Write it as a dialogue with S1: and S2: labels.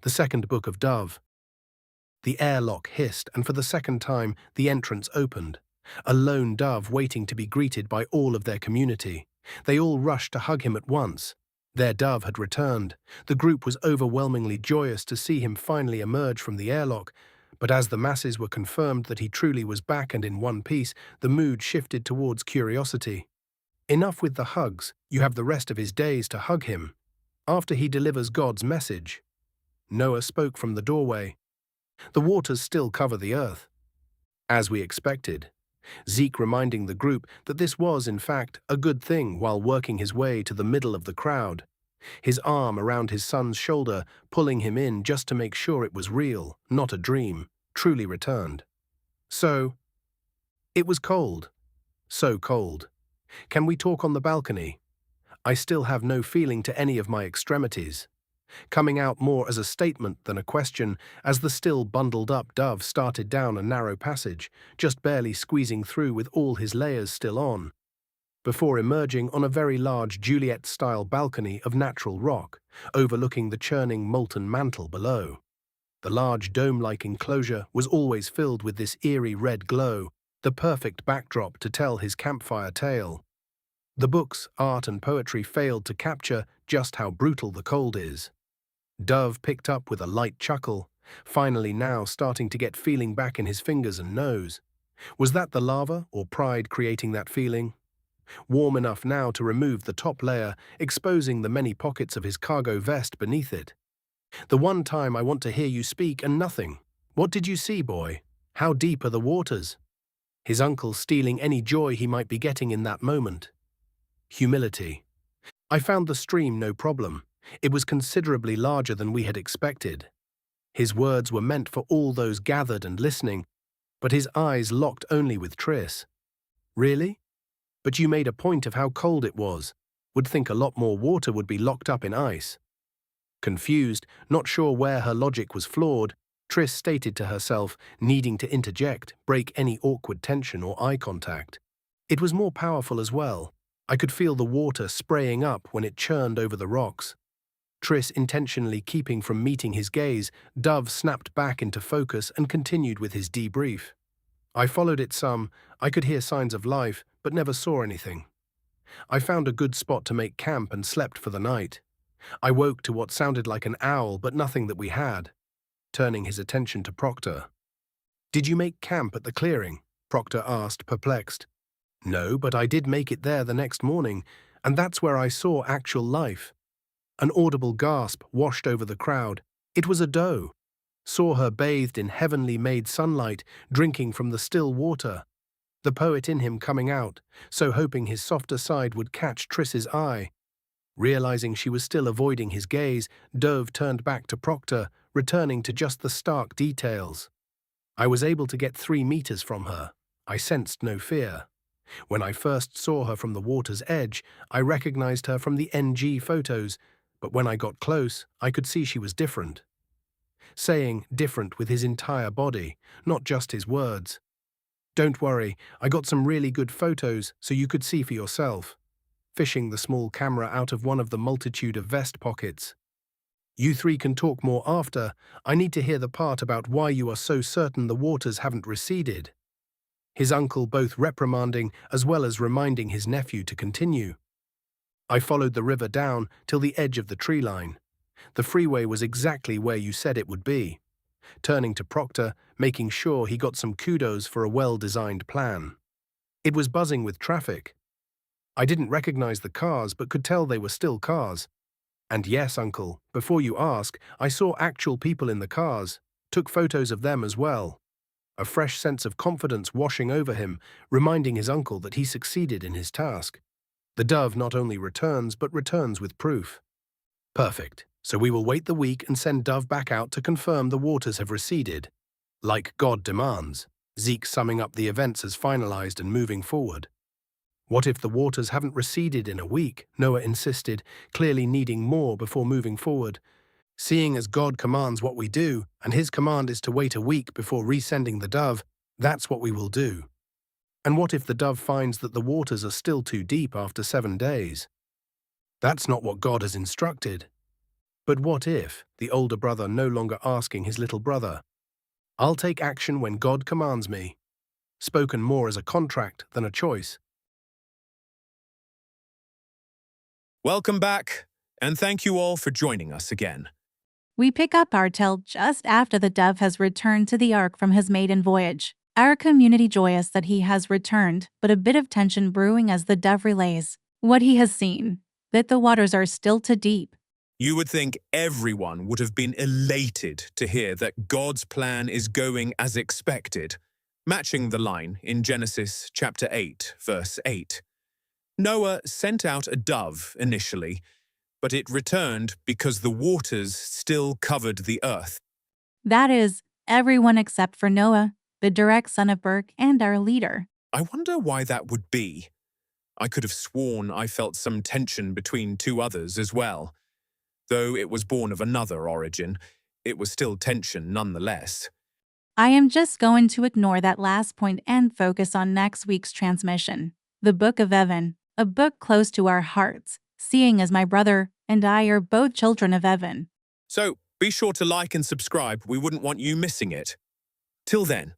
S1: The second book of Dove. The airlock hissed, and for the second time the entrance opened. A lone dove waiting to be greeted by all of their community. They all rushed to hug him at once. Their dove had returned. The group was overwhelmingly joyous to see him finally emerge from the airlock, but as the masses were confirmed that he truly was back and in one piece, the mood shifted towards curiosity. Enough with the hugs, you have the rest of his days to hug him. After he delivers God's message. Noah spoke from the doorway. The waters still cover the earth. As we expected. Zeke reminding the group that this was, in fact, a good thing while working his way to the middle of the crowd. His arm around his son's shoulder, pulling him in just to make sure it was real, not a dream, truly returned. So, it was cold. So cold. Can we talk on the balcony? I still have no feeling to any of my extremities. Coming out more as a statement than a question, as the still bundled-up dove started down a narrow passage, just barely squeezing through with all his layers still on, before emerging on a very large Juliet-style balcony of natural rock, overlooking the churning molten mantle below. The large dome-like enclosure was always filled with this eerie red glow, the perfect backdrop to tell his campfire tale. The books, art and poetry failed to capture just how brutal the cold is. Dove picked up with a light chuckle, finally now starting to get feeling back in his fingers and nose. Was that the lava or pride creating that feeling? Warm enough now to remove the top layer, exposing the many pockets of his cargo vest beneath it. The one time I want to hear you speak and nothing. What did you see, boy? How deep are the waters? His uncle stealing any joy he might be getting in that moment. Humility. I found the stream no problem. It was considerably larger than we had expected. His words were meant for all those gathered and listening, but his eyes locked only with Triss. Really? But you made a point of how cold it was. Would think a lot more water would be locked up in ice. Confused, not sure where her logic was flawed, Triss stated to herself, needing to interject, break any awkward tension or eye contact. It was more powerful as well. I could feel the water spraying up when it churned over the rocks. Triss intentionally keeping from meeting his gaze, Dove snapped back into focus and continued with his debrief. I followed it some. I could hear signs of life, but never saw anything. I found a good spot to make camp and slept for the night. I woke to what sounded like an owl, but nothing that we had. Turning his attention to Proctor. Did you make camp at the clearing? Proctor asked, perplexed. No, but I did make it there the next morning, and that's where I saw actual life. An audible gasp washed over the crowd. It was a doe. Saw her bathed in heavenly-made sunlight, drinking from the still water. The poet in him coming out, so hoping his softer side would catch Triss's eye. Realizing she was still avoiding his gaze, Dove turned back to Proctor, returning to just the stark details. I was able to get 3 meters from her. I sensed no fear. When I first saw her from the water's edge, I recognized her from the NG photos, but when I got close, I could see she was different. Saying different with his entire body, not just his words. Don't worry, I got some really good photos so you could see for yourself. Fishing the small camera out of one of the multitude of vest pockets. You 3 can talk more after. I need to hear the part about why you are so certain the waters haven't receded. His uncle both reprimanding as well as reminding his nephew to continue. I followed the river down till the edge of the tree line. The freeway was exactly where you said it would be. Turning to Proctor, making sure he got some kudos for a well-designed plan. It was buzzing with traffic. I didn't recognize the cars but could tell they were still cars. And yes, uncle, before you ask, I saw actual people in the cars, took photos of them as well. A fresh sense of confidence washing over him, reminding his uncle that he succeeded in his task. The dove not only returns, but returns with proof. Perfect. So we will wait the week and send Dove back out to confirm the waters have receded. Like God demands. Zeke summing up the events as finalized and moving forward. What if the waters haven't receded in a week? Noah insisted, clearly needing more before moving forward. Seeing as God commands what we do, and his command is to wait a week before resending the dove, that's what we will do. And what if the dove finds that the waters are still too deep after 7 days? That's not what God has instructed. But what if, the older brother no longer asking his little brother, "I'll take action when God commands me," spoken more as a contract than a choice?
S2: Welcome back, and thank you all for joining us again.
S3: We pick up our tale just after the dove has returned to the ark from his maiden voyage. Our community joyous that he has returned, but a bit of tension brewing as the dove relays what he has seen, that the waters are still too deep.
S2: You would think everyone would have been elated to hear that God's plan is going as expected, matching the line in Genesis chapter 8, verse 8. Noah sent out a dove initially, but it returned because the waters still covered the earth.
S3: That is, everyone except for Noah, the direct son of Burke and our leader.
S2: I wonder why that would be. I could have sworn I felt some tension between two others as well. Though it was born of another origin, it was still tension nonetheless.
S3: I am just going to ignore that last point and focus on next week's transmission. The Book of Evan, a book close to our hearts, seeing as my brother and I are both children of Evan.
S2: So be sure to like and subscribe. We wouldn't want you missing it. Till then.